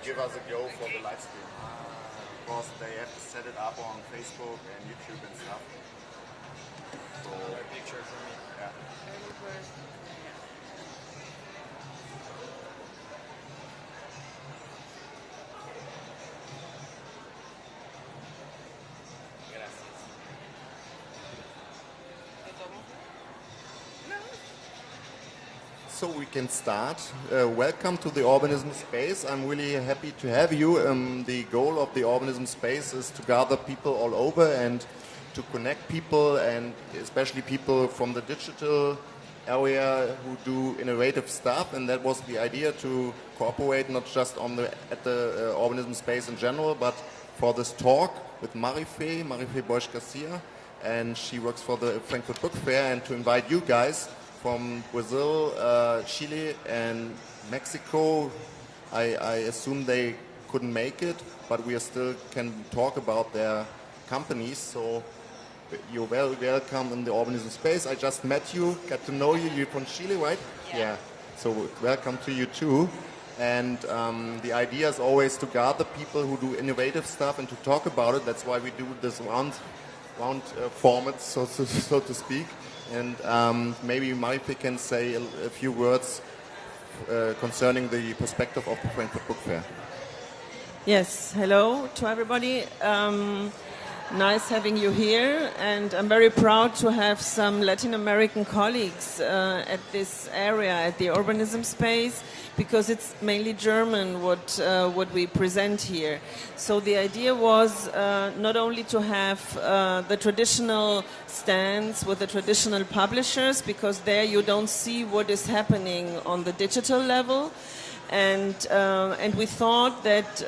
give us a go for the live stream. Because they have to set it up on Facebook and YouTube and stuff. So, a picture for me. Yeah. Gracias. So we can start. Welcome to the Urbanism Space. I'm really happy to have you. The goal of the Urbanism Space is to gather people all over and to connect people, and especially people from the digital area who do innovative stuff. And that was the idea, to cooperate not just at the Urbanism Space in general, but for this talk with Marife Bosch-Garcia, and she works for the Frankfurt Book Fair, and to invite you guys from Brazil, Chile and Mexico. I assume they couldn't make it, but we still can talk about their companies. So you're very welcome in the Urbanism Space. I just met you, got to know you. You're from Chile, right? Yeah. So welcome to you too. And the idea is always to gather people who do innovative stuff and to talk about it. That's why we do this round format, so to speak. And maybe Marife can say a few words concerning the perspective of the Frankfurt Book Fair. Yes, hello to everybody. Nice having you here, and I'm very proud to have some Latin American colleagues at this area, at the Urbanism Space, because it's mainly German what we present here. So the idea was not only to have the traditional stands with the traditional publishers, because there you don't see what is happening on the digital level. And we thought that,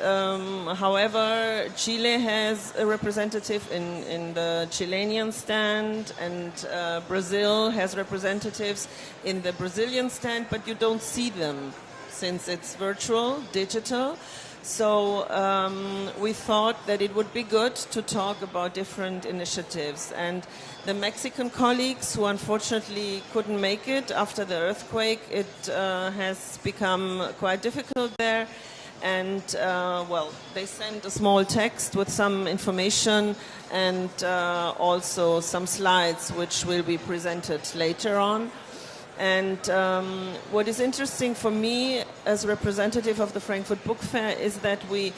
however, Chile has a representative in the Chilean stand, and Brazil has representatives in the Brazilian stand, but you don't see them since it's virtual, digital. So we thought that it would be good to talk about different initiatives. And the Mexican colleagues, who unfortunately couldn't make it after the earthquake, it has become quite difficult there. And, well, they sent a small text with some information and also some slides which will be presented later on. And what is interesting for me as representative of the Frankfurt Book Fair is that we,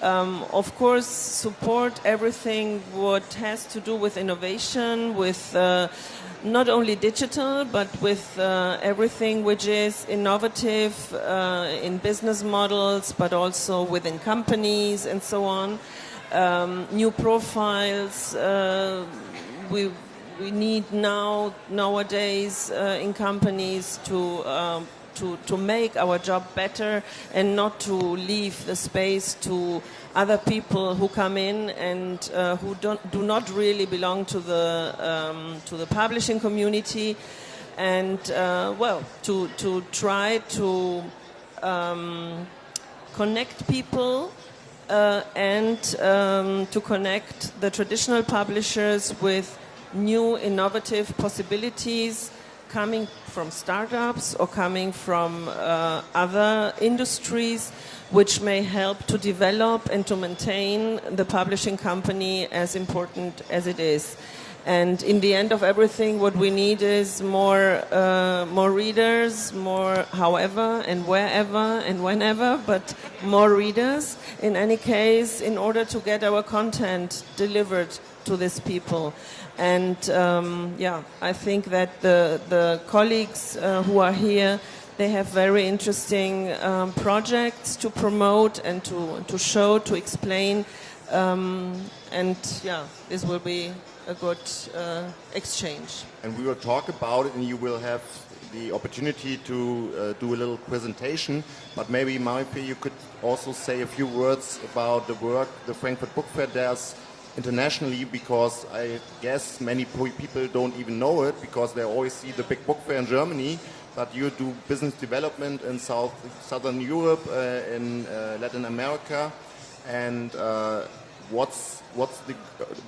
of course, support everything what has to do with innovation, with not only digital, but with everything which is innovative in business models, but also within companies and so on. New profiles. We need nowadays in companies to make our job better and not to leave the space to other people who come in and who do not really belong to the publishing community, and well, to try to connect people and to connect the traditional publishers with new innovative possibilities coming from startups or coming from other industries, which may help to develop and to maintain the publishing company as important as it is. And in the end of everything, what we need is more readers, more however and wherever and whenever, but more readers in any case, in order to get our content delivered to these people. And yeah, I think that the colleagues who are here, they have very interesting projects to promote and to show, to explain. And yeah, this will be a good exchange. And we will talk about it, and you will have the opportunity to do a little presentation. But maybe, Marife, you could also say a few words about the work the Frankfurt Book Fair does internationally, because I guess many people don't even know it, because they always see the big book fair in Germany, but you do business development in Southern Europe, in Latin America, and what's the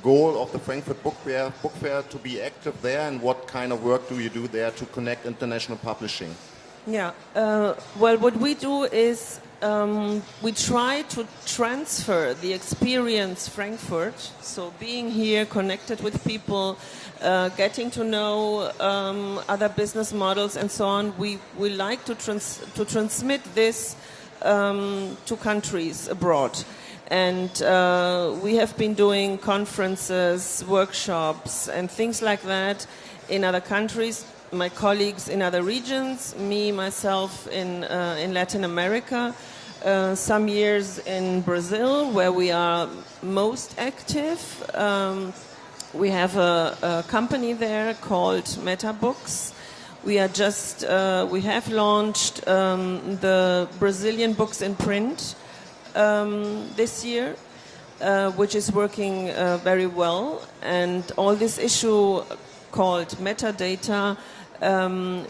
goal of the Frankfurt Book Fair to be active there, and what kind of work do you do there to connect international publishing? Yeah. Well, what we do is we try to transfer the experience Frankfurt. So being here, connected with people, getting to know other business models and so on. We like to transmit this to countries abroad. And we have been doing conferences, workshops, and things like that in other countries. My colleagues in other regions, myself in Latin America, some years in Brazil, where we are most active. We have a company there called Meta Books. We have launched the Brazilian books in print this year, which is working very well. And all this issue called metadata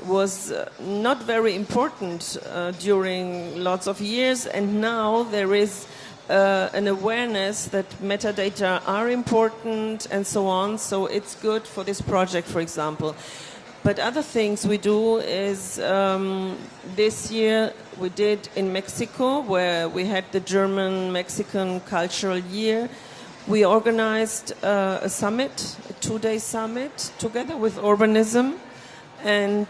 was not very important during lots of years, and now there is an awareness that metadata are important and so on, so it's good for this project, for example. But other things we do is this year we did in Mexico, where we had the German-Mexican Cultural Year. We organized a summit, a 2-day summit, together with Urbanism. And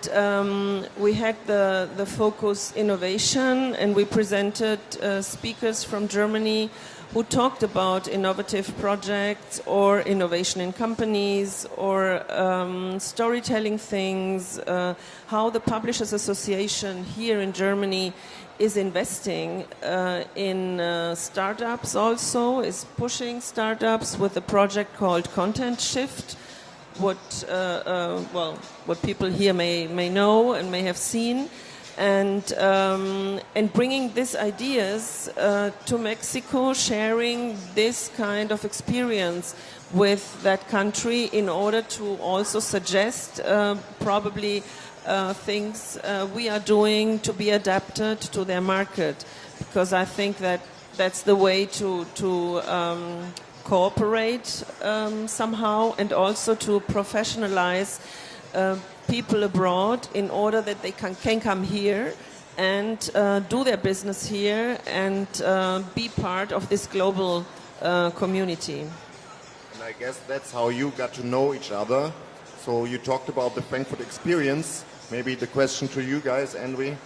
we had the focus innovation, and we presented speakers from Germany who talked about innovative projects or innovation in companies or storytelling things, how the Publishers Association here in Germany is investing in startups also, is pushing startups with a project called Content Shift, what people here may know and may have seen, and bringing these ideas to Mexico, sharing this kind of experience with that country in order to also suggest probably things we are doing to be adapted to their market, because I think that that's the way to cooperate somehow, and also to professionalize people abroad in order that they can come here and do their business here and be part of this global community. And I guess that's how you got to know each other. So you talked about the Frankfurt experience. Maybe the question to you guys, Henry,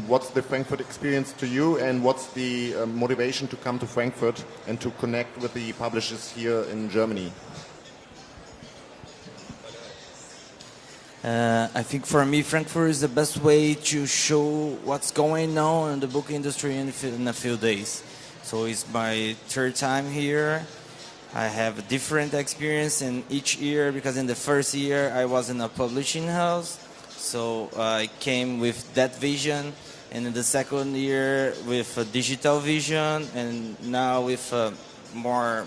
what's the Frankfurt experience to you, and what's the motivation to come to Frankfurt and to connect with the publishers here in Germany? I think for me, Frankfurt is the best way to show what's going on in the book industry in a few days. So it's my third time here. I have a different experience in each year, because in the first year I was in a publishing house, so I came with that vision, and in the second year with a digital vision, and now with a more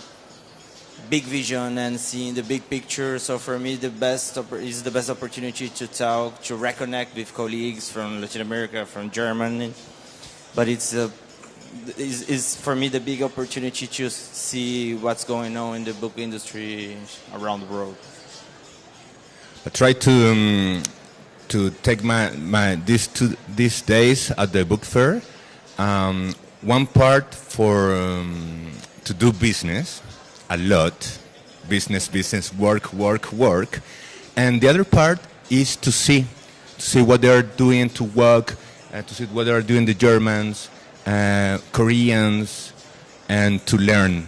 big vision and seeing the big picture. So for me, the best opportunity to talk, to reconnect with colleagues from Latin America, from Germany. But it's for me the big opportunity to see what's going on in the book industry around the world. I try to take these days at the book fair. One part for to do business. A lot, business, work, and the other part is to see what they are doing, to work, to see what they are doing the Germans, Koreans, and to learn.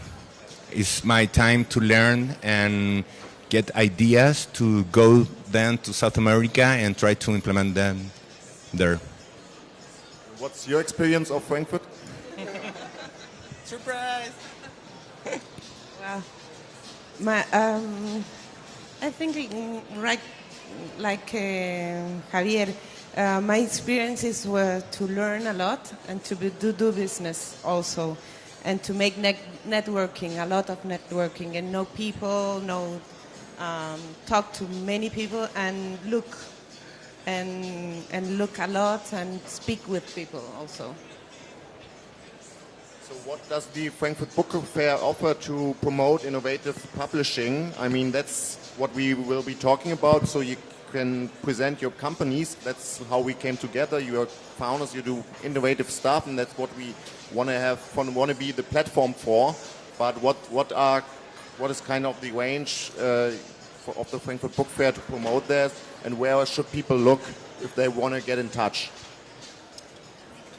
It's my time to learn and get ideas to go then to South America and try to implement them there. What's your experience of Frankfurt? Surprise! I think, right, like Javier, my experiences were to learn a lot and to do business also, and to make networking, a lot of networking, and know people, talk to many people, and look a lot and speak with people also. So what does the Frankfurt Book Fair offer to promote innovative publishing? I mean, that's what we will be talking about. So can present your companies. That's how we came together. You are founders, you do innovative stuff, and that's what we want to have, want to be the platform for. But what is kind of the range of the Frankfurt Book Fair to promote that, and where should people look if they want to get in touch?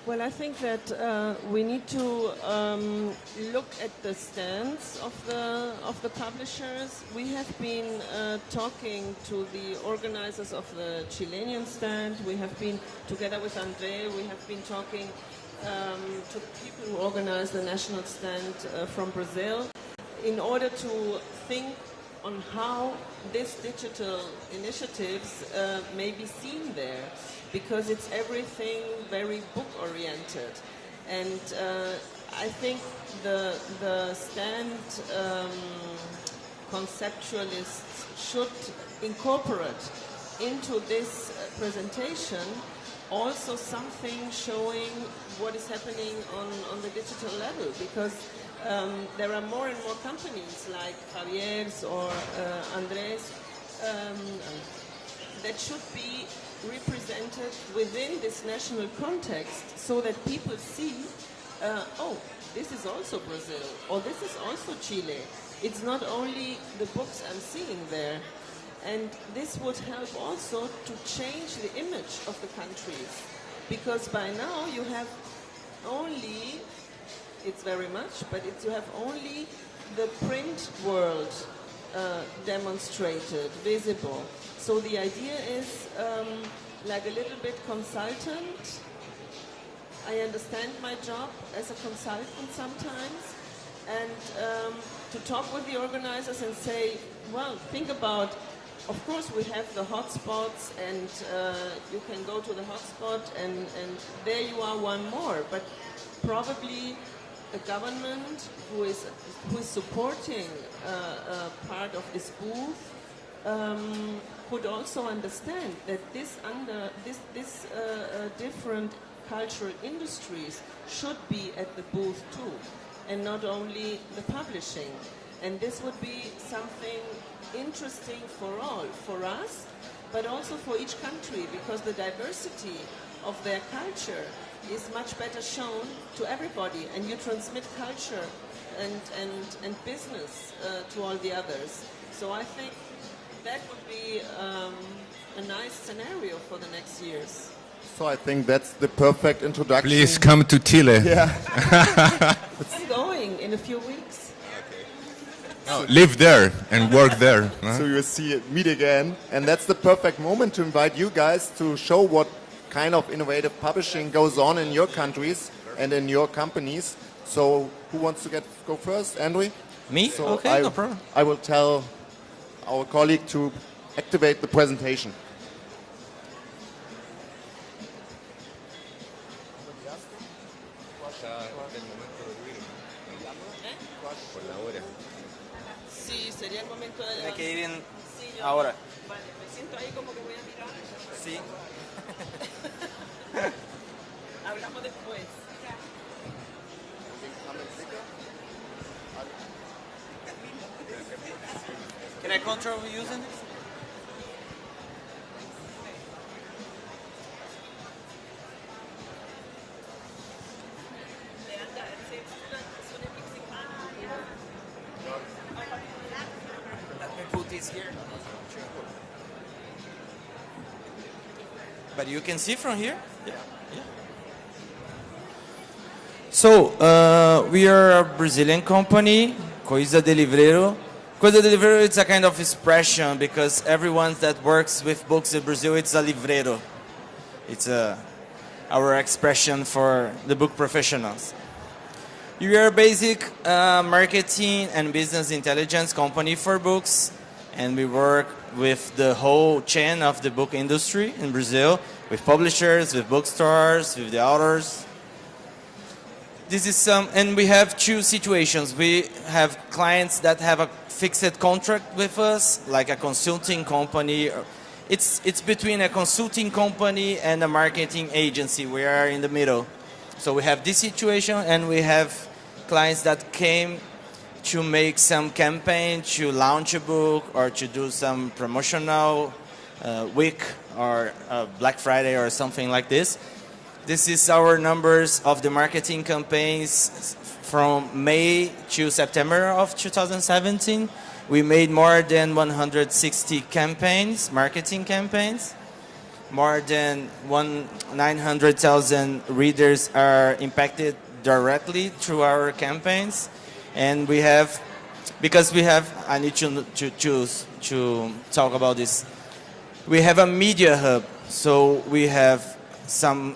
Well, I think that we need to look at the stands of the publishers. We have been talking to the organizers of the Chilean stand. We have been together with Andre. We have been talking to people who organize the national stand from Brazil, in order to think on how these digital initiatives may be seen there, because it's everything very book-oriented. And I think the stand conceptualists should incorporate into this presentation also something showing what is happening on the digital level, because there are more and more companies like Javier's or Andres that should be represented within this national context, so that people see, oh, this is also Brazil, or this is also Chile. It's not only the books I'm seeing there. And this would help also to change the image of the countries, because by now you have only, it's very much, but you have only the print world demonstrated, visible. So the idea is like a little bit consultant. I understand my job as a consultant sometimes, and to talk with the organizers and say, well, think about, of course we have the hotspots, and you can go to the hotspot and there you are one more, but probably the government who is supporting part of this booth could also understand that this different cultural industries should be at the booth too, and not only the publishing. And this would be something interesting for all, for us, but also for each country, because the diversity of their culture is much better shown to everybody, and you transmit culture and business to all the others. So I think that would be a nice scenario for the next years. So I think that's the perfect introduction. Please come to Chile. Yeah. I'm going in a few weeks. No, live there and work there. Huh? So you'll meet again. And that's the perfect moment to invite you guys to show what kind of innovative publishing goes on in your countries and in your companies. So who wants to go first? Andre? Me? So Okay, no problem. I will tell our colleague to activate the presentation. Sí, sería el momento de Tiene que ir en Sí, yo- ahora. Vale, me siento ahí como que voy a mirar. Sí. Hablamos después. Can I control using this? Let me put this here. But you can see from here? Yeah. So, we are a Brazilian company, Coisa de Livreiro. Coisa de Livreiro, it's a kind of expression because everyone that works with books in Brazil, it's a livreiro. It's our expression for the book professionals. We are a basic marketing and business intelligence company for books, and we work with the whole chain of the book industry in Brazil, with publishers, with bookstores, with the authors. This is and we have two situations. We have clients that have a fixed contract with us, like a consulting company. It's between a consulting company and a marketing agency. We are in the middle. So we have this situation, and we have clients that came to make some campaign, to launch a book, or to do some promotional week or Black Friday or something like this. This is our numbers of the marketing campaigns from May to September of 2017. We made more than 160 campaigns, marketing campaigns. More than 900,000 readers are impacted directly through our campaigns. And we have, because we have, I need to choose to talk about this. We have a media hub, so we have some,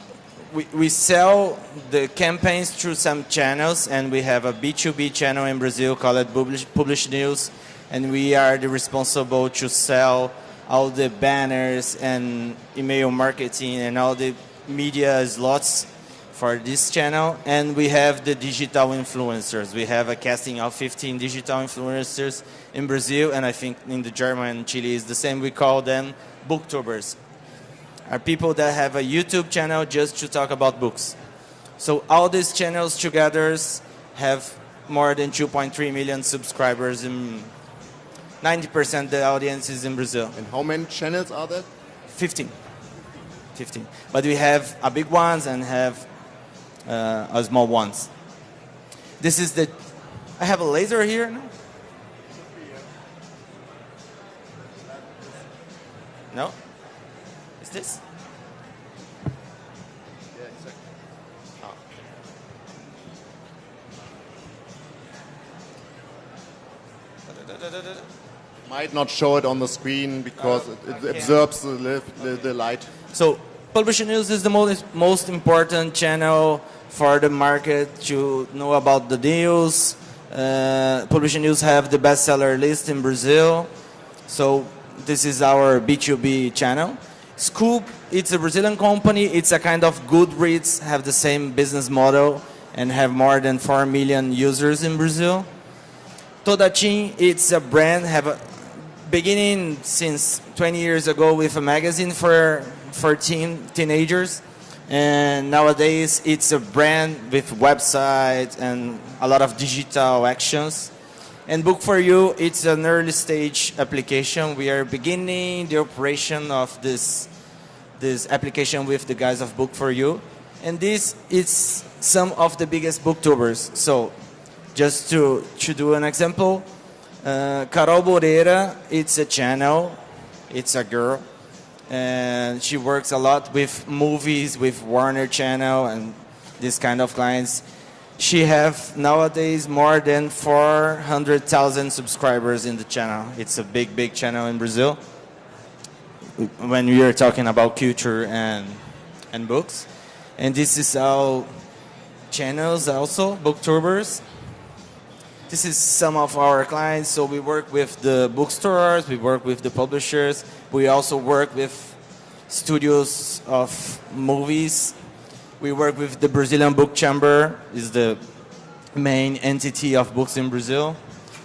we sell the campaigns through some channels, and we have a B2B channel in Brazil called Publish News, and we are the responsible to sell all the banners and email marketing and all the media slots for this channel. And we have the digital influencers. We have a casting of 15 digital influencers in Brazil, and I think in the German and Chile is the same. We call them booktubers. Are people that have a YouTube channel just to talk about books. So all these channels together have more than 2.3 million subscribers. 90% of the audience is in Brazil. And how many channels are there? 15. But we have a big ones and have a small ones. This is the, I have a laser here now? No? Is this? Yeah, exactly. Might not show it on the screen because it absorbs the light. So Publish News is the most important channel for the market to know about the news. Publish News have the bestseller list in Brazil. So this is our B2B channel. Scoop, it's a Brazilian company. It's a kind of Goodreads, have the same business model and have more than 4 million users in Brazil. Todachin, it's a brand, have a beginning since 20 years ago with a magazine for teenagers, and nowadays it's a brand with website and a lot of digital actions. And Book for You, it's an early stage application. We are beginning the operation of this application with the guys of Book for You, and this is some of the biggest booktubers. So just to do an example, Carol Moreira, it's a channel, it's a girl, and she works a lot with movies, with Warner Channel and this kind of clients. She have nowadays more than 400,000 subscribers in the channel. It's a big channel in Brazil when we are talking about culture and books. And this is our channels also, booktubers. This is some of our clients. So we work with the bookstores, we work with the publishers. We also work with studios of movies. We work with the Brazilian Book Chamber, is the main entity of books in Brazil.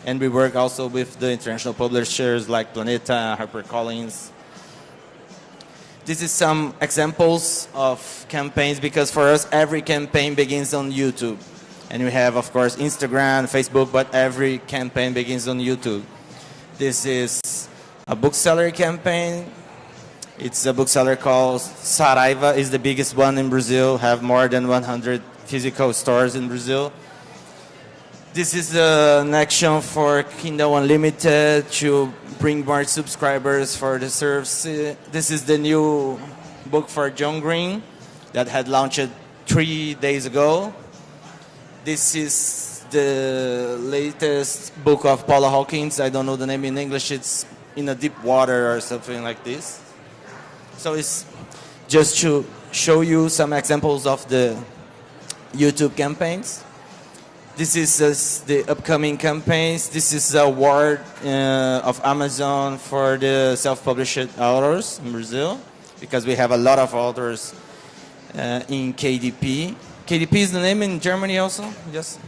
And we work also with the international publishers like Planeta, HarperCollins. This is some examples of campaigns, because for us every campaign begins on YouTube. And we have, of course, Instagram, Facebook, but every campaign begins on YouTube. This is a bookseller campaign. It's a bookseller called Saraiva, is the biggest one in Brazil, have more than 100 physical stores in Brazil. This is an action for Kindle Unlimited to bring more subscribers for the service. This is the new book for John Green that had launched 3 days ago. This is the latest book of Paula Hawkins. I don't know the name in English. It's In a Deep Water or something like this. So it's just to show you some examples of the YouTube campaigns. This is the upcoming campaigns. This is the award of Amazon for the self-published authors in Brazil, because we have a lot of authors in KDP. KDP is the name in Germany also, yes.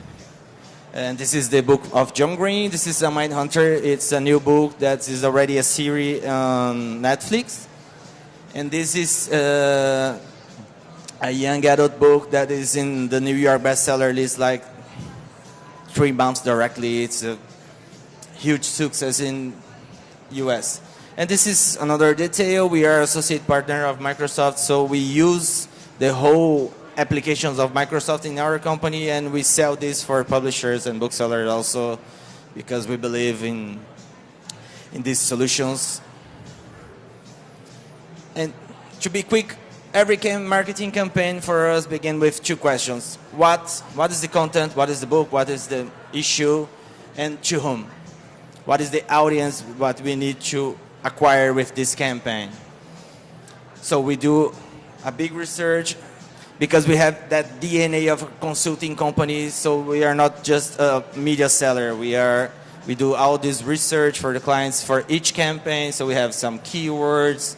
And this is the book of John Green. This is a Mindhunter. It's a new book that is already a series on Netflix. And this is a young adult book that is in the New York bestseller list like 3 months directly. It's a huge success in US. And this is another detail. We are associate partner of Microsoft, so we use the whole applications of Microsoft in our company, and we sell this for publishers and booksellers also, because we believe in these solutions. And to be quick, every marketing campaign for us begins with two questions. What is the content? What is the book? What is the issue? And to whom? What is the audience? What we need to acquire with this campaign? So we do a big research because we have that DNA of a consulting company. So we are not just a media seller. We do all this research for the clients for each campaign. So we have some keywords,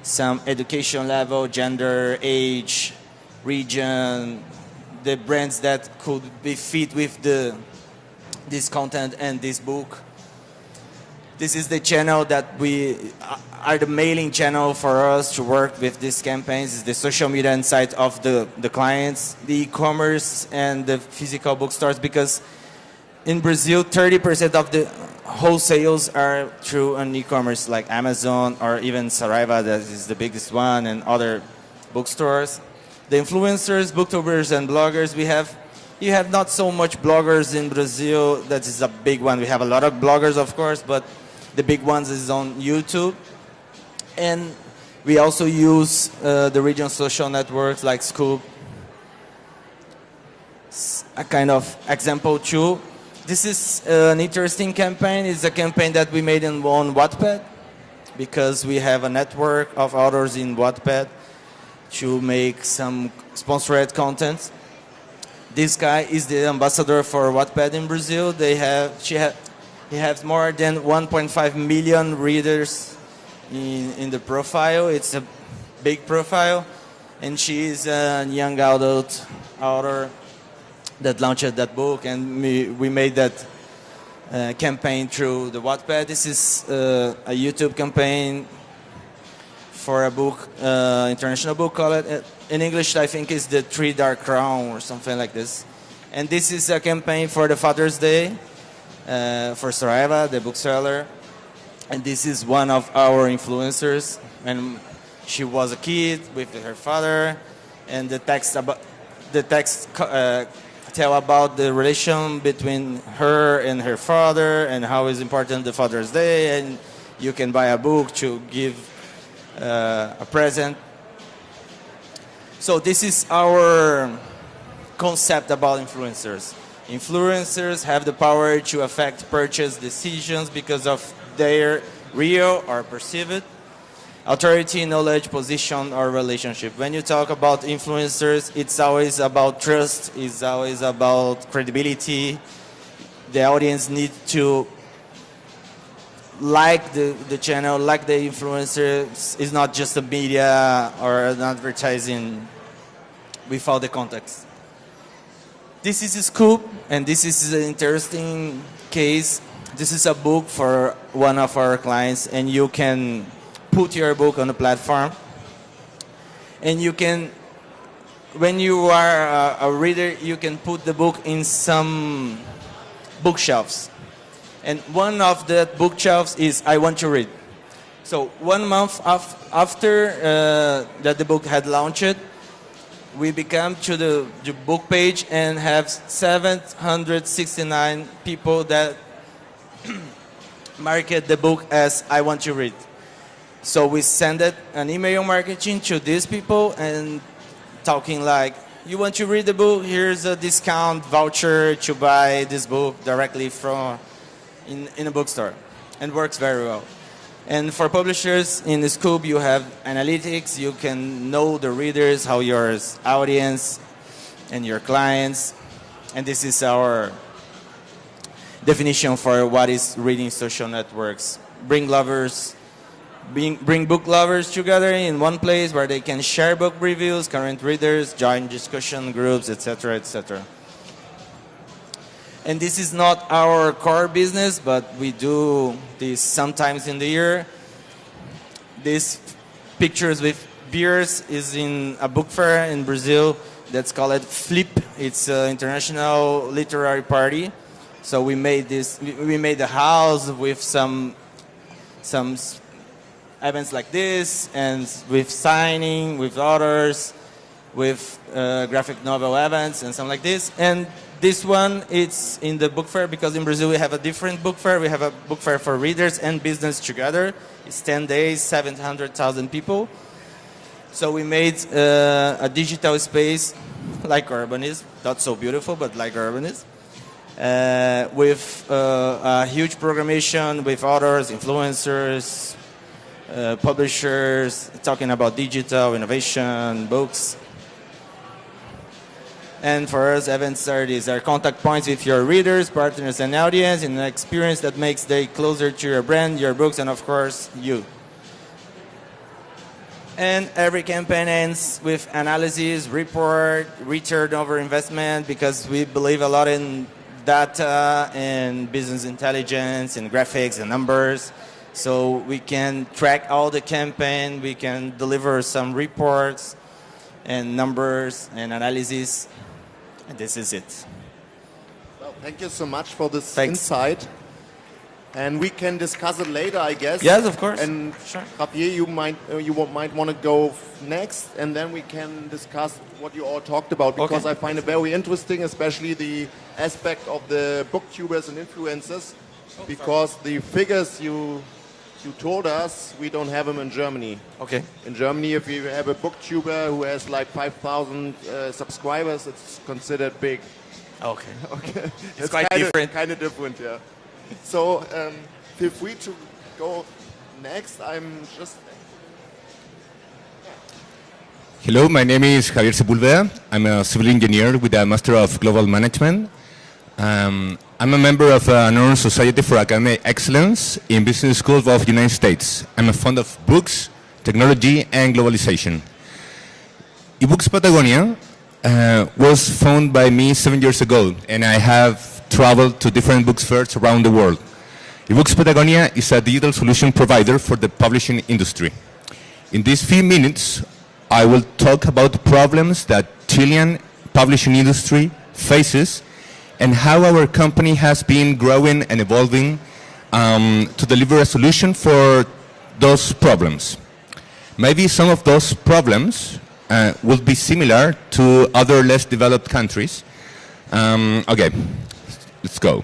some education level, gender, age, region, the brands that could be fit with this content and this book. This is the channel that we are the mailing channel for us to work with these campaigns. It's the social media inside of the clients, the e-commerce and the physical bookstores, because in Brazil, 30% of the wholesales are through an e-commerce like Amazon or even Saraiva, that is the biggest one, and other bookstores. The influencers, booktubers, and bloggers, you have not so much bloggers in Brazil. That is a big one. We have a lot of bloggers, of course, but the big ones is on YouTube. And we also use the regional social networks like Scoop. A kind of example too. This is an interesting campaign. It's a campaign that we made on Wattpad, because we have a network of authors in Wattpad to make some sponsored content. This guy is the ambassador for Wattpad in Brazil. He has more than 1.5 million readers in the profile. It's a big profile, and she is a young adult author that launched that book, and we made that campaign through the Wattpad. This is a YouTube campaign for a book, international book, called in English I think is The Three Dark Crown or something like this. And this is a campaign for the Father's Day for Saraiva, the bookseller. And this is one of our influencers, and she was a kid with her father, and the text tell about the relation between her and her father and how is important the Father's Day, and you can buy a book to give a present. So this is our concept about influencers. Influencers have the power to affect purchase decisions because of their real or perceived authority, knowledge, position, or relationship. When you talk about influencers, it's always about trust, it's always about credibility. The audience needs to like the channel, like the influencers. It's not just a media or an advertising without the context. This is a Scoop, and this is an interesting case. This is a book for one of our clients, and you can put your book on the platform, and you can, when you are a reader, you can put the book in some bookshelves, and one of the bookshelves is I Want to Read. So 1 month after that the book had launched, we become to the book page and have 769 people that market the book as I Want to Read. So we send an email marketing to these people and talking like, you want to read the book? Here's a discount voucher to buy this book directly from in a bookstore, and works very well. And for publishers in the Scoop, you have analytics. You can know the readers, how your audience and your clients. And this is our definition for what is reading social networks. Bring book lovers together in one place where they can share book reviews, current readers, join discussion groups, etc., etc. And this is not our core business, but we do this sometimes in the year. These pictures with beers is in a book fair in Brazil that's called Flip. It's an international literary party. So we made this. We made a house with some events like this, and with signing, with authors, with graphic novel events and something like this. And this one, it's in the book fair, because in Brazil we have a different book fair. We have a book fair for readers and business together. It's 10 days, 700,000 people. So we made a digital space like Urbanism, not so beautiful, but like Urbanism, with a huge programmation with authors, influencers, publishers, talking about digital, innovation, books. And for us, events are these are contact points with your readers, partners, and audience, in an experience that makes them closer to your brand, your books, and of course, you. And every campaign ends with analysis, report, return over investment, because we believe a lot in data and business intelligence and graphics and numbers. So we can track all the campaign, we can deliver some reports and numbers and analysis. And this is it. Well, thank you so much for this Thanks. insight. And we can discuss it later, I guess. Yes, of course. And Sure. Javier, you might want to go next, and then we can discuss what you all talked about, because Okay. I find it very interesting, especially the aspect of the booktubers and influencers, because the figures you told us, we don't have them in Germany. Okay. In Germany, if you have a booktuber who has like 5,000 subscribers, it's considered big. Okay. Okay. It's quite different. Kind of different, yeah. So feel free to go next. I'm just... Hello, my name is Javier Sepulveda. I'm a civil engineer with a Master of Global Management. I'm a member of an honor society for academic excellence in business school of the United States. I'm a fond of books, technology, and globalization. eBooks Patagonia was founded by me 7 years ago, and I have traveled to different books fairs around the world. eBooks Patagonia is a digital solution provider for the publishing industry. In these few minutes, I will talk about the problems that Chilean publishing industry faces and how our company has been growing and evolving to deliver a solution for those problems. Maybe some of those problems will be similar to other less developed countries. Okay, let's go.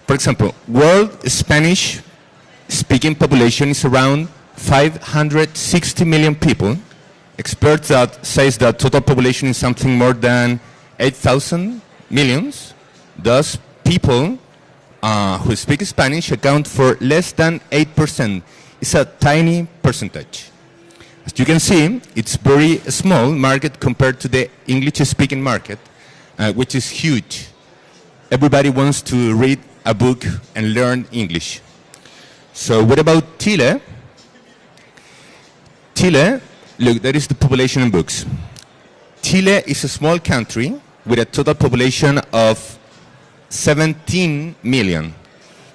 For example, world Spanish-speaking population is around 560 million people. Experts that says that total population is something more than 8,000 millions. Thus, people who speak Spanish account for less than 8%. It's a tiny percentage. As you can see, it's very small market compared to the English-speaking market, which is huge. Everybody wants to read a book and learn English. So what about Chile? Chile, look, that is the population in books. Chile is a small country with a total population of 17 million.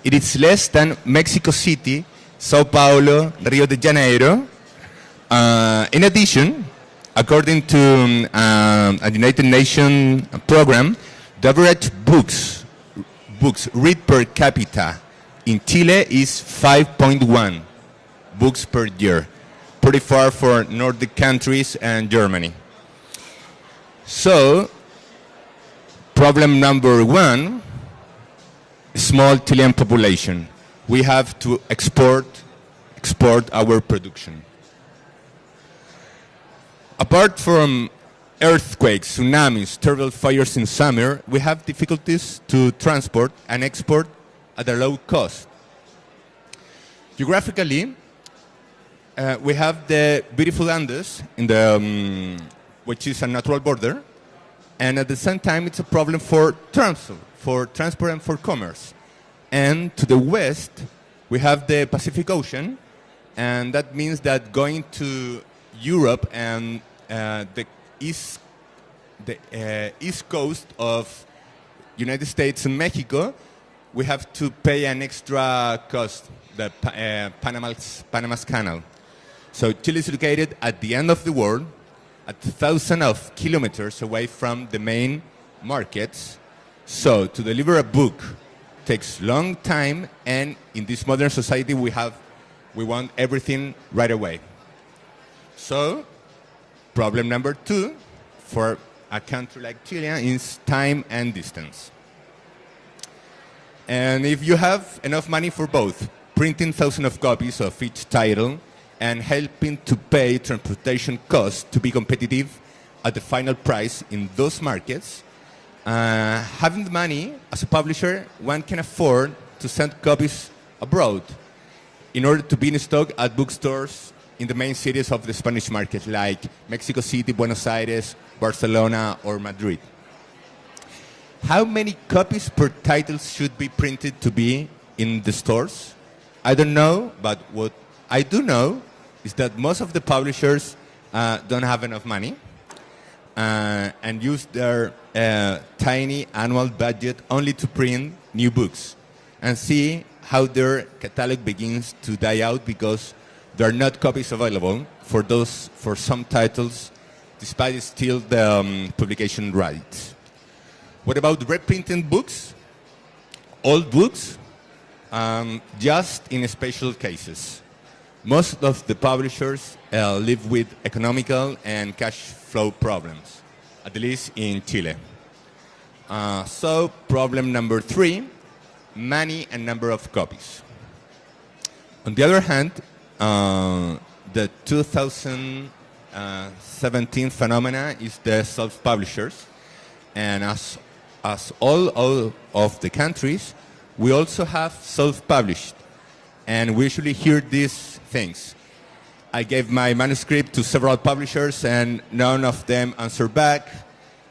It is less than Mexico City, Sao Paulo, Rio de Janeiro. In addition, according to a United Nations program, the average books read per capita in Chile is 5.1 books per year, pretty far for Nordic countries and Germany. So, problem number one, small Chilean population. We have to export our production. Apart from earthquakes, tsunamis, terrible fires in summer, we have difficulties to transport and export at a low cost. Geographically, we have the beautiful Andes, in the, which is a natural border, and at the same time it's a problem for transport and for commerce. And to the west, we have the Pacific Ocean, and that means that going to Europe and the east coast of United States and Mexico, we have to pay an extra cost, the Panama's Canal. So Chile is located at the end of the world, at thousands of kilometers away from the main markets. So to deliver a book takes long time, and in this modern society we We want everything right away. So, problem number 2 for a country like Chile is time and distance. And if you have enough money for both, printing thousands of copies of each title and helping to pay transportation costs to be competitive at the final price in those markets, having the money as a publisher, one can afford to send copies abroad in order to be in stock at bookstores in the main cities of the Spanish market, like Mexico City, Buenos Aires, Barcelona, or Madrid. How many copies per title should be printed to be in the stores? I don't know, but what I do know is that most of the publishers don't have enough money and use their tiny annual budget only to print new books, and see how their catalog begins to die out because there are not copies available for some titles, despite still the publication rights. What about reprinting books? Old books? Just in special cases. Most of the publishers live with economical and cash flow problems, at least in Chile. So problem number 3, money and number of copies. On the other hand, the 2017 phenomena is the self-publishers, and as all of the countries, we also have self-published, and we usually hear these things. I gave my manuscript to several publishers and none of them answered back.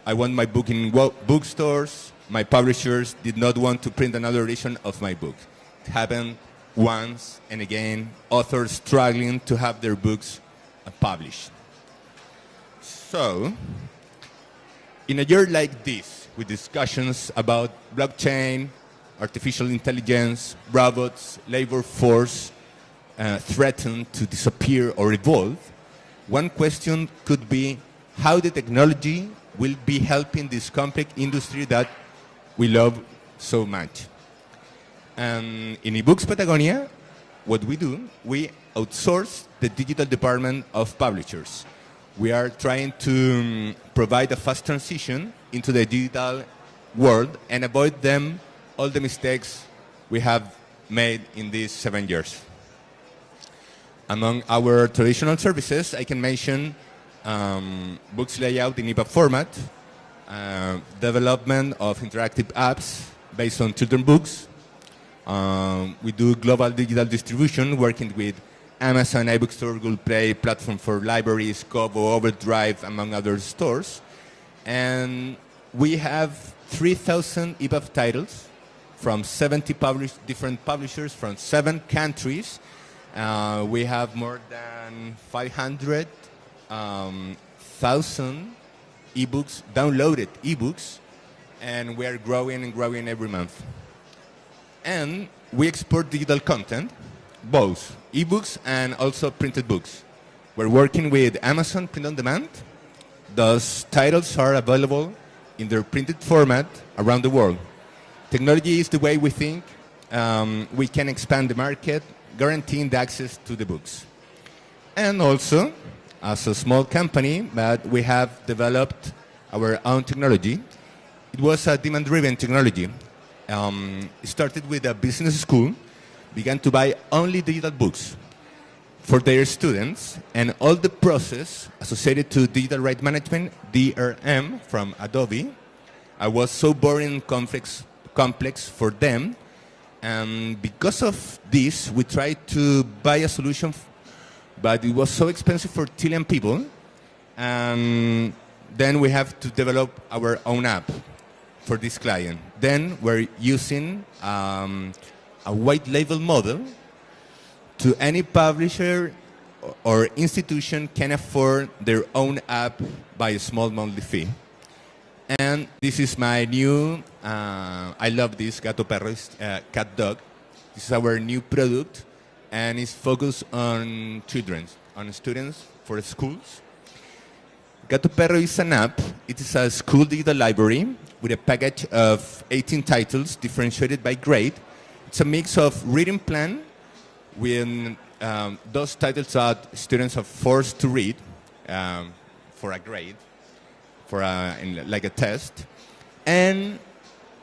I want my book in bookstores. My publishers did not want to print another edition of my book. It happened once and again, authors struggling to have their books published. So, in a year like this, with discussions about blockchain, artificial intelligence, robots, labor force threatened to disappear or evolve, one question could be how the technology will be helping this complex industry that we love so much. And in eBooks Patagonia, what we do, we outsource the digital department of publishers. We are trying to provide a fast transition into the digital world and avoid them all the mistakes we have made in these 7 years. Among our traditional services, I can mention books layout in EPUB format, development of interactive apps based on children's books. We do global digital distribution, working with Amazon, iBookstore, Google Play, platform for libraries, Kobo, Overdrive, among other stores. And we have 3,000 EPUB titles from 70 different publishers from 7 countries. We have more than 500,000 ebooks, downloaded ebooks, and we are growing and growing every month. And we export digital content, both ebooks and also printed books. We're working with Amazon Print on Demand. Those titles are available in their printed format around the world. Technology is the way we think we can expand the market, guaranteeing the access to the books. And also, as a small company, but we have developed our own technology. It was a demand-driven technology. It started with a business school, began to buy only digital books for their students, and all the process associated to digital right management, DRM, from Adobe, was so boring and complex for them. And because of this, we tried to buy a solution, but it was so expensive for Chilean people. And then we have to develop our own app for this client. Then we're using a white label model to any publisher or institution can afford their own app by a small monthly fee. And this is my new, I love this, Gato Perro, cat dog. This is our new product, and it's focused on children, on students for schools. Gato Perro is an app. It is a school digital library with a package of 18 titles differentiated by grade. It's a mix of reading plan with those titles that students are forced to read for a grade, like a test. And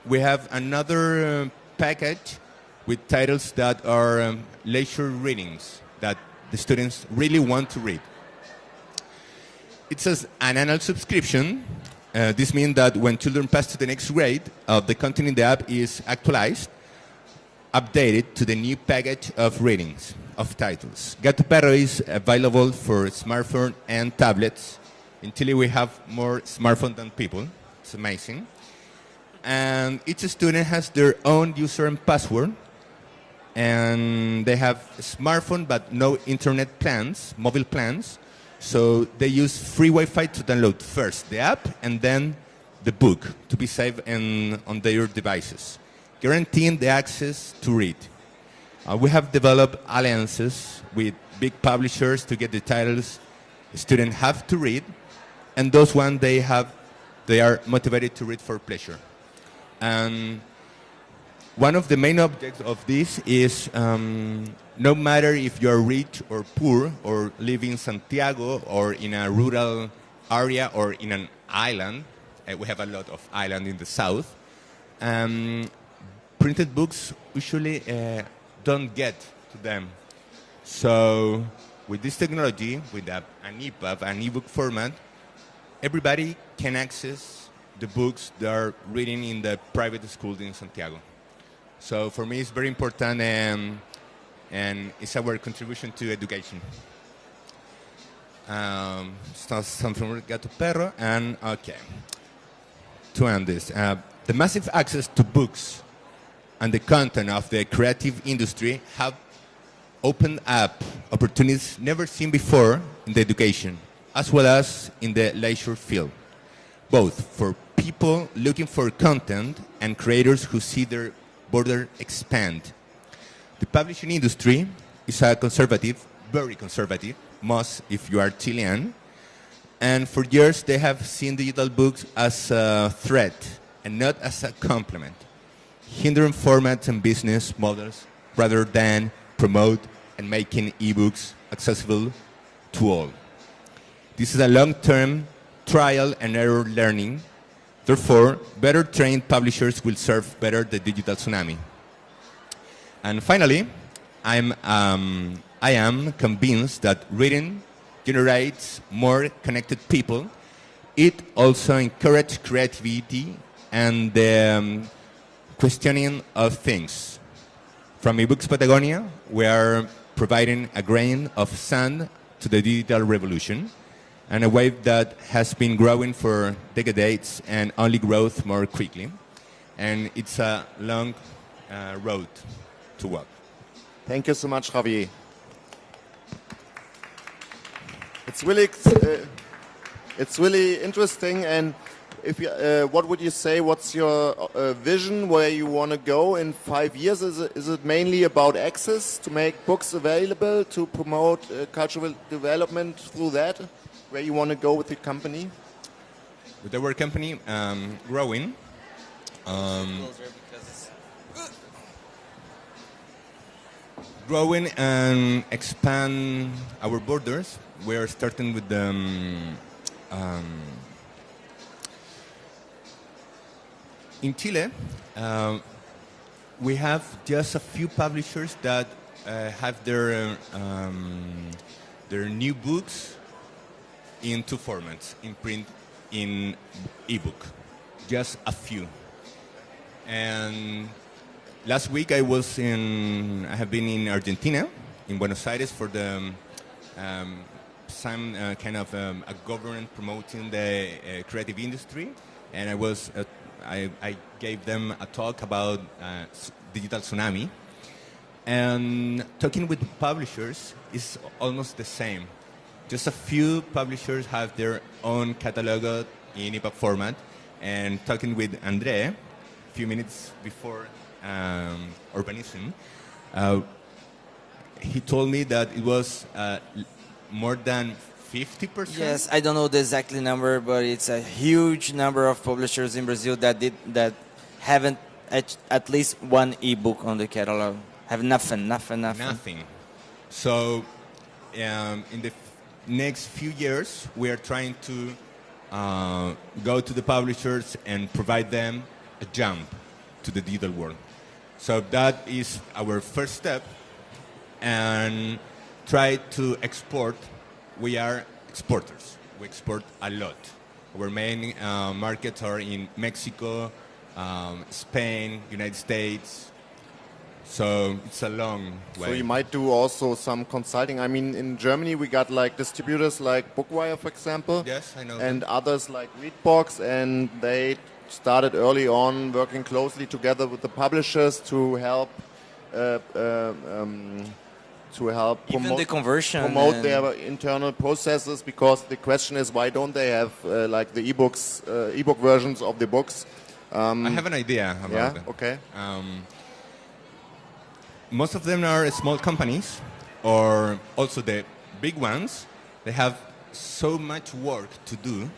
we have another package with titles that are leisure readings that the students really want to read. It says an annual subscription. This means that when children pass to the next grade, the content in the app is actualized, updated to the new package of readings, of titles. Gato Perro is available for smartphone and tablets. In Chile, we have more smartphones than people. It's amazing. And each student has their own user and password. And they have a smartphone but no internet plans, mobile plans. So they use free Wi-Fi to download first the app and then the book to be saved on their devices, guaranteeing the access to read. We have developed alliances with big publishers to get the titles students have to read, and those ones they are motivated to read for pleasure. And one of the main objects of this is no matter if you're rich or poor or live in Santiago or in a rural area or in an island, we have a lot of islands in the south, printed books usually don't get to them. So with this technology, with an EPUB, an ebook format, everybody can access the books they are reading in the private schools in Santiago. So for me, it's very important, and it's our contribution to education. Something from Gato Perro, and okay. To end this, the massive access to books and the content of the creative industry have opened up opportunities never seen before in the education, as well as in the leisure field, both for people looking for content and creators who see their border expand. The publishing industry is a conservative, very conservative, most if you are Chilean, and for years they have seen digital books as a threat and not as a complement, hindering formats and business models rather than promote and making ebooks accessible to all. This is a long-term trial and error learning. Therefore, better trained publishers will serve better the digital tsunami. And finally, I am convinced that reading generates more connected people. It also encourages creativity and the questioning of things. From eBooks Patagonia, we are providing a grain of sand to the digital revolution, and a wave that has been growing for decades and only grows more quickly. And it's a long road to walk. Thank you so much, Javier. It's really interesting. And if you, what would you say? What's your vision? Where you want to go in 5 years? Is it mainly about access to make books available, to promote cultural development through that? Where you want to go with the company? With our company growing, growing and expand our borders. We are starting with the in Chile. We have just a few publishers that have their new books in two formats, in print, in ebook, just a few. And last week I have been in Argentina, in Buenos Aires, for the some kind of a government promoting the creative industry, and I gave them a talk about digital tsunami. And talking with publishers is almost the same. Just a few publishers have their own catalog in EPUB format. And talking with Andre a few minutes before Urbanism, he told me that it was more than 50%. Yes, I don't know the exact number, but it's a huge number of publishers in Brazil that haven't at least one ebook on the catalog. Have nothing. So in the next few years, we are trying to go to the publishers and provide them a jump to the digital world. So that is our first step, and try to export. We are exporters. We export a lot. Our main markets are in Mexico, Spain, United States. So it's a long way. So you might do also some consulting. I mean, in Germany we got like distributors like Bookwire, for example. Yes, I know. And others like Readbox, and they started early on working closely together with the publishers to help Even the conversion promote and- their internal processes, because the question is, why don't they have like the ebooks, ebook versions of the books? I have an idea about Yeah, that. okay. Most of them are small companies, or also the big ones. They have so much work to do,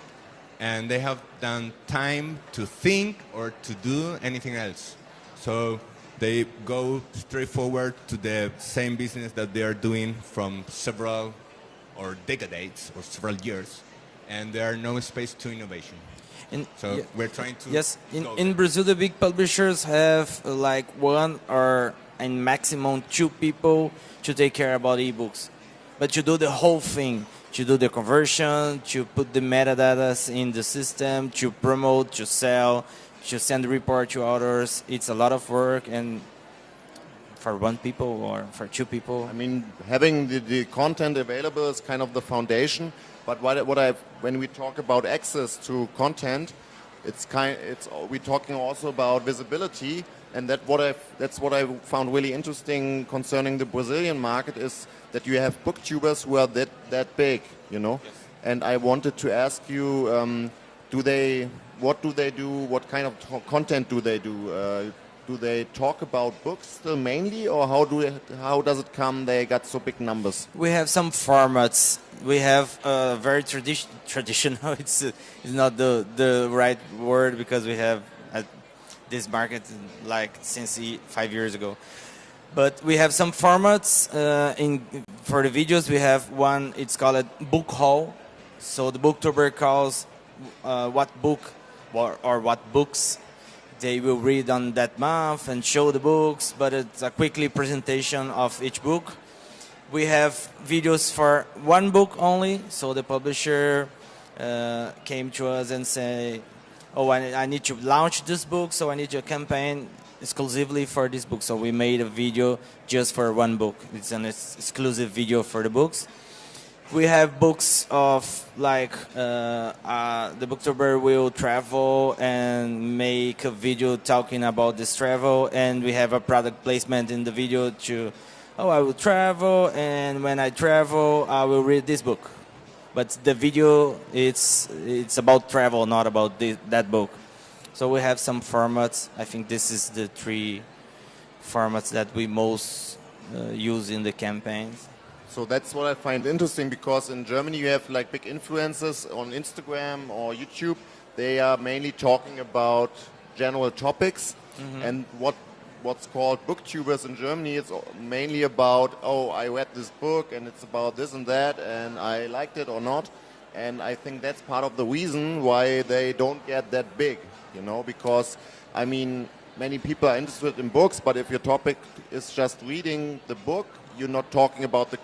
and they have done time to think or to do anything else. So they go straight forward to the same business that they are doing from several or decades or several years, and there are no space to innovation. So we're trying to Yes, go in there. Brazil, the big publishers have like one or and maximum two people to take care about ebooks. But to do the whole thing, to do the conversion, to put the metadata in the system, to promote, to sell, to send the report to others, it's a lot of work, and for one people or for two people. I mean, having the content available is kind of the foundation. But when we talk about access to content, we're talking also about visibility, and that's what I found really interesting concerning the Brazilian market, is that you have booktubers who are that big, you know. Yes. And I wanted to ask you, what do they do? What kind of content do they do? Do they talk about books still mainly, or how does it come they got so big numbers? We have some formats. We have very traditional. It's not the right word, because we have this market like since 5 years ago. But we have some formats for the videos. We have one. It's called book haul. So the booktuber calls what book or what books they will read on that month and show the books, but it's a quickly presentation of each book. We have videos for one book only, so the publisher came to us and say, oh, I need to launch this book, so I need a campaign exclusively for this book. So we made a video just for one book. It's an exclusive video for the books. We have books of like the booktuber will travel and make a video talking about this travel, and we have a product placement in the video to, oh, I will travel, and when I travel, I will read this book. But the video, it's about travel, not about that book. So we have some formats. I think this is the 3 formats that we most use in the campaigns. So that's what I find interesting, because in Germany you have like big influencers on Instagram or YouTube. They are mainly talking about general topics, and what's called booktubers in Germany is mainly about, oh, I read this book and it's about this and that and I liked it or not. And I think that's part of the reason why they don't get that big, you know, because I mean, many people are interested in books, but if your topic is just reading the book, you're not talking about the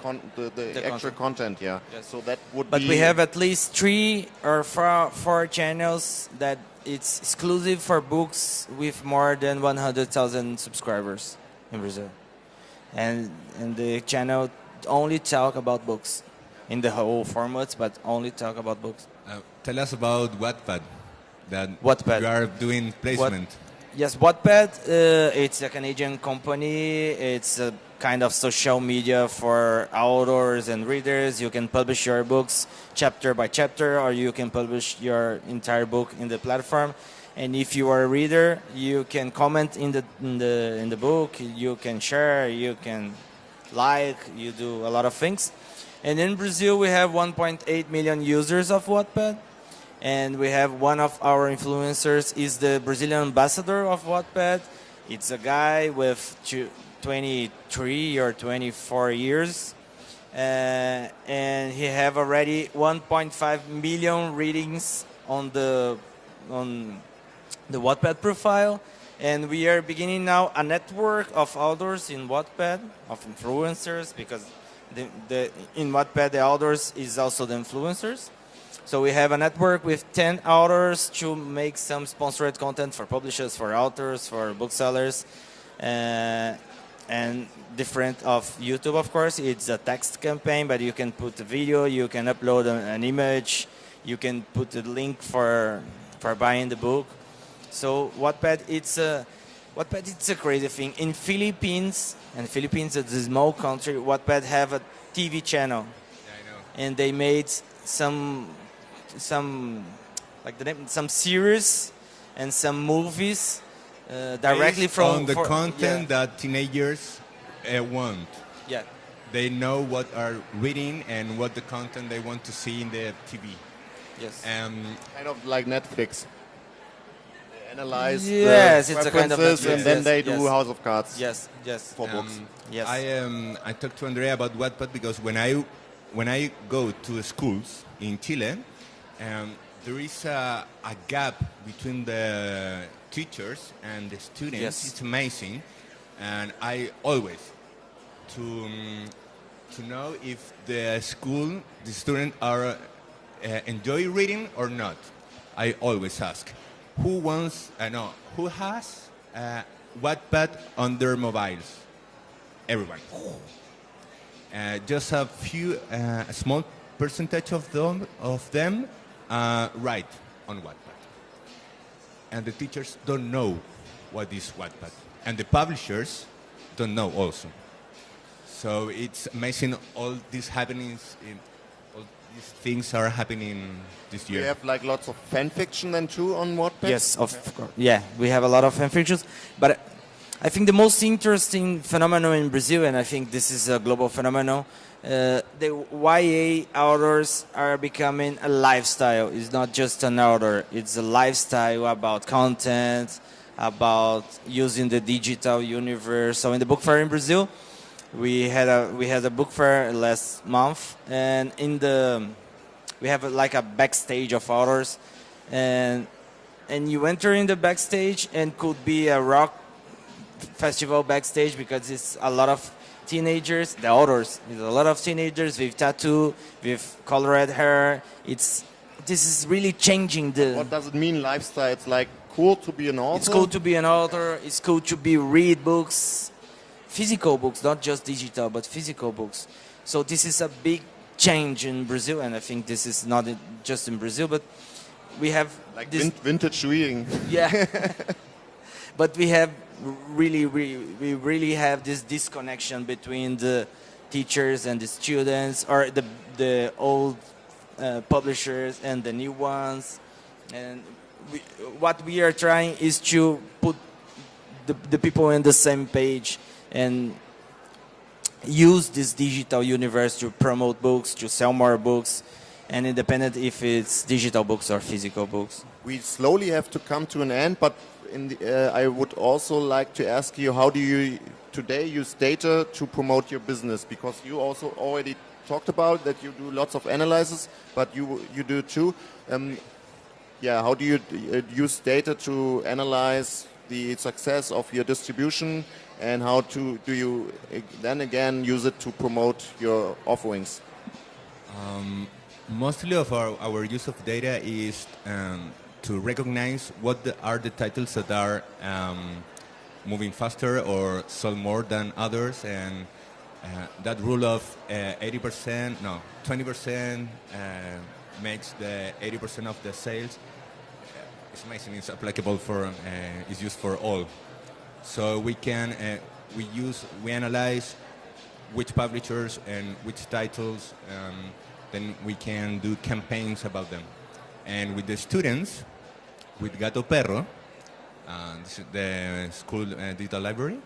actual content, yeah. Yes. So that would But be... we have at least 3 or 4 channels that it's exclusive for books with more than 100,000 subscribers in Brazil. And the channel only talk about books in the whole formats, but only talk about books. Tell us about Wattpad. Wattpad. You are doing placement. Yes, Wattpad, it's a Canadian company. It's a kind of social media for authors and readers. You can publish your books chapter by chapter, or you can publish your entire book in the platform. And if you are a reader, you can comment in the book. You can share. You can like. You do a lot of things. And in Brazil, we have 1.8 million users of Wattpad. And we have one of our influencers is the Brazilian ambassador of Wattpad. It's a guy with 23 or 24 years. And he have already 1.5 million readings on the Wattpad profile. And we are beginning now a network of authors in Wattpad, of influencers, because in Wattpad the authors is also the influencers. So we have a network with 10 authors to make some sponsored content for publishers, for authors, for booksellers, and different of YouTube, of course. It's a text campaign, but you can put a video, you can upload an image, you can put a link for buying the book. So Wattpad, it's a crazy thing. In Philippines, and Philippines is a small country, Wattpad have a TV channel. Yeah, I know. And they made some series and some movies directly Based from on the content that teenagers want. Yeah. They know what are reading and what the content they want to see in the TV. Yes. Kind of like Netflix. They analyze Yes, the it's a kind of preferences Netflix. and then Yes, they do yes. House of Cards Yes. Yes. for books. Yes. I talked to Andrea about Wattpad because when I go to schools in Chile, there is a gap between the teachers and the students. Yes. It's amazing, and I always to know if the students are enjoy reading or not. I always ask, who has Wattpad on their mobiles? Everyone. Just a small percentage of them write on Wattpad. And the teachers don't know what is Wattpad. And the publishers don't know also. So it's amazing all these happenings, all these things are happening this year. We have like lots of fan fiction then too on Wattpad? Yes, of course. Yeah, we have a lot of fan fictions. But I think the most interesting phenomenon in Brazil, and I think this is a global phenomenon, the YA authors are becoming a lifestyle. It's not just an author. It's a lifestyle about content, about using the digital universe. So in the book fair in Brazil, we had a book fair last month, and we have like a backstage of authors, and you enter in the backstage and could be a rock festival backstage because it's a lot of teenagers, the authors, it's a lot of teenagers with tattoo, with colored hair. This is really changing the. What does it mean, lifestyle? It's like cool to be an author? It's cool to be an author. It's cool to read books, physical books, not just digital, but physical books. So this is a big change in Brazil, and I think this is not just in Brazil, but we have Like this. vintage reading. Yeah. But we have we really have this disconnection between the teachers and the students, or the old publishers and the new ones. And what we are trying is to put the people in the same page and use this digital universe to promote books, to sell more books, and independent if it's digital books or physical books. We slowly have to come to an end, but I would also like to ask you, how do you today use data to promote your business? Because you also already talked about that you do lots of analysis, but you do too. How do you use data to analyze the success of your distribution, and how do you then again use it to promote your offerings? Mostly of our use of data is to recognize what are the titles that are moving faster or sell more than others, and that rule of 20% makes the 80% of the sales. It's amazing. It's applicable it's used for all. So we analyze which publishers and which titles, then we can do campaigns about them. And with the students, with Gato Perro, this is the school digital library,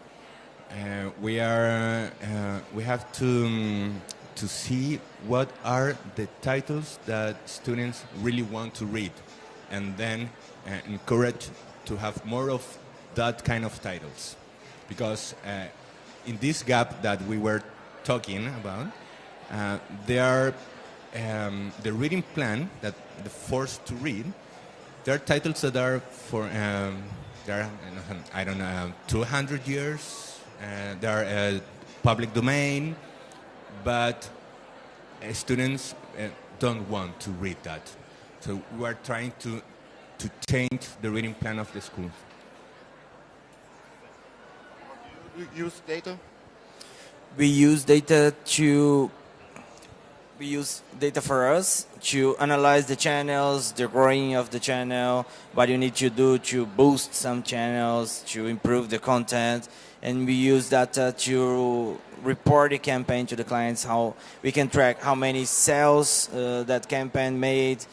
we have to see what are the titles that students really want to read, and then encourage to have more of that kind of titles, because in this gap that we were talking about, there are the reading plan that the forced to read. There are titles that are for there are, I don't know, 200 years. They are public domain, but students don't want to read that. So we are trying to change the reading plan of the school. Do you use data? We use data for us to analyze the channels, the growing of the channel, what you need to do to boost some channels, to improve the content, and we use data to report the campaign to the clients, how we can track how many sales that campaign made,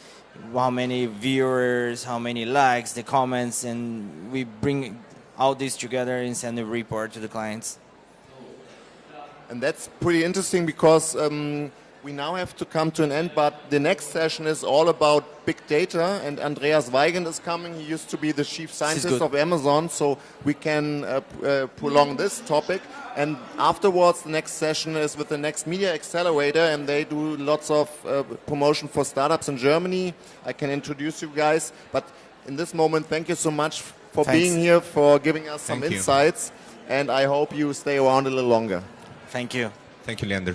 how many viewers, how many likes, the comments, and we bring all this together and send a report to the clients. And that's pretty interesting because we now have to come to an end, but the next session is all about big data, and Andreas Weigand is coming. He used to be the chief scientist of Amazon, so we can prolong this topic. And afterwards, the next session is with the Next Media Accelerator, and they do lots of promotion for startups in Germany. I can introduce you guys, but in this moment, thank you so much for being here, for giving us some insights, and I hope you stay around a little longer. Thank you. Thank you, Leander.